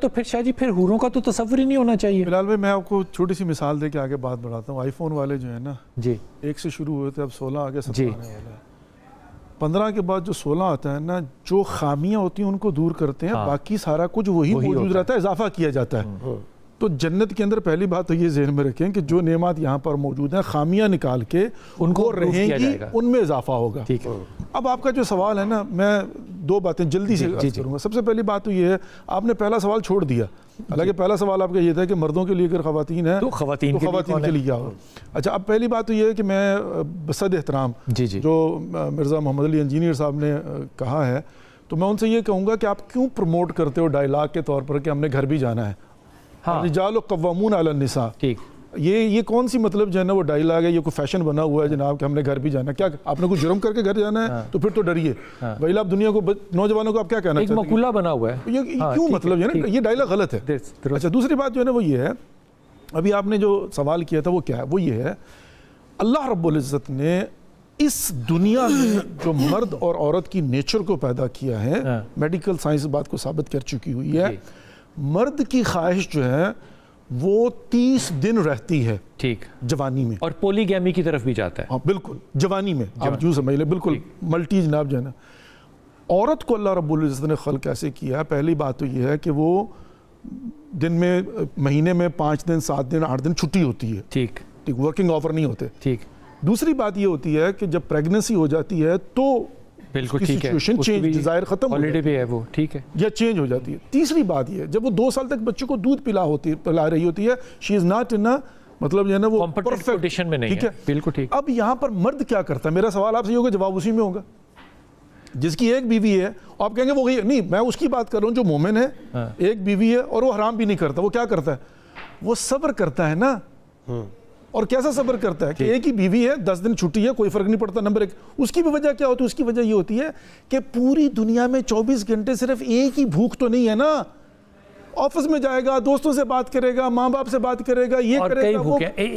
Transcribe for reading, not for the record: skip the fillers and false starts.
تو پھر شاہ جی پھر حوروں کا تو تصور ہی نہیں ہونا چاہیے. بلال بھائی میں آپ کو چھوٹی سی مثال دے کے آگے بات بڑھاتا ہوں. آئی فون والے جو ہیں نا جی 1 سے شروع ہوئے تھے, اب 16 آگے 17 جی آنے والا ہے. 15 کے بعد جو 16 آتا ہے نا, جو خامیاں ہوتی ہیں ان کو دور کرتے ہیں, باقی سارا کچھ وہی موجود رہتا ہے, اضافہ کیا جاتا ہے. تو جنت کے اندر پہلی بات تو یہ ذہن میں رکھیں کہ جو نعمات یہاں پر موجود ہیں خامیاں نکال کے ان کو رہیں گی, ان میں اضافہ ہوگا. اب آپ کا جو سوال ہے نا, میں 2 باتیں جلدی سے کروں گا. سب سے پہلی بات تو یہ ہے, آپ نے پہلا سوال چھوڑ دیا. حالانکہ پہلا سوال آپ کا یہ تھا کہ مردوں کے لیے اگر خواتین ہیں تو خواتین کے لیے کیا ہو. اچھا, اب پہلی بات تو یہ ہے کہ میں بصد احترام جو مرزا محمد علی انجینئر صاحب نے کہا ہے, تو میں ان سے یہ کہوں گا کہ آپ کیوں پروموٹ کرتے ہو ڈائلاگ کے طور پر کہ ہم نے گھر بھی جانا ہے. رجال قوامون علی النساء, یہ کون سی مطلب جو ہے نا وہ ڈائلاگ ہے, یہ کوئی فیشن بنا ہوا ہے جناب کہ ہم نے گھر بھی جانا ہے. کیا آپ نے کوئی جرم کر کے گھر جانا ہے تو پھر تو ڈریے. وہی آپ دنیا کو, نوجوانوں کو آپ کیا کہنا چاہتے ہیں؟ ایک مقولہ بنا ہوا ہے, یہ کیوں مطلب جو ہے نا یہ ڈائلاگ غلط ہے. اچھا, دوسری بات جو ہے نا وہ یہ ہے, ابھی آپ نے جو سوال کیا تھا وہ کیا ہے, وہ یہ ہے اللہ رب العزت نے اس دنیا میں جو مرد اور عورت کی نیچر کو پیدا کیا ہے, میڈیکل سائنس بات کو ثابت کر چکی ہوئی ہے, مرد کی خواہش جو ہے وہ 30 دن رہتی ہے ٹھیک جوانی میں, اور پولی گیمی کی طرف بھی جاتا ہے. ہاں بالکل, جوانی میں آپ جو سمجھ لیں, بالکل ملٹی جناب جو ہے نا. عورت کو اللہ رب العزت نے خلق کیسے کیا ہے؟ پہلی بات تو یہ ہے کہ وہ دن میں, مہینے میں 5 دن 7 دن 8 دن چھٹی ہوتی ہے. ٹھیک, ورکنگ آفر نہیں ہوتے. ٹھیک. دوسری بات یہ ہوتی ہے کہ جب پریگننسی ہو جاتی ہے تو بالکل ٹھیک ہے, سچویشن چینج, ڈیزائر ختم ہالیڈے بھی ہے وہ, ٹھیک ہے, یا چینج ہو جاتی ہے. تیسری بات یہ ہے جب وہ 2 سال تک بچے کو دودھ پلا رہی ہوتی ہے, شی از ناٹ ان مطلب جو ہے نا وہ کمپیٹیٹو کنڈیشن میں نہیں ہے. بالکل ٹھیک. اب یہاں پر مرد کیا کرتا ہے؟ میرا سوال آپ سے یہ ہوگا, جواب اسی میں ہوگا. جس کی ایک بیوی ہے, آپ کہیں گے وہ نہیں, میں اس کی بات کر رہا ہوں جو مومن ہے, ایک بیوی ہے اور وہ حرام بھی نہیں کرتا. وہ کیا کرتا ہے؟ وہ صبر کرتا ہے نا. اور کیسا صبر کرتا ہے کہ ایک ہی بیوی ہے, 10 دن چھٹی ہے, کوئی فرق نہیں پڑتا. نمبر 1, اس کی بھی وجہ کیا ہوتی ہے؟ اس کی وجہ یہ ہوتی ہے کہ پوری دنیا میں 24 گھنٹے صرف ایک ہی بھوک تو نہیں ہے نا. آفس میں جائے گا, دوستوں سے بات کرے گا, ماں باپ سے بات کرے گا, یہ کرے گا, وہ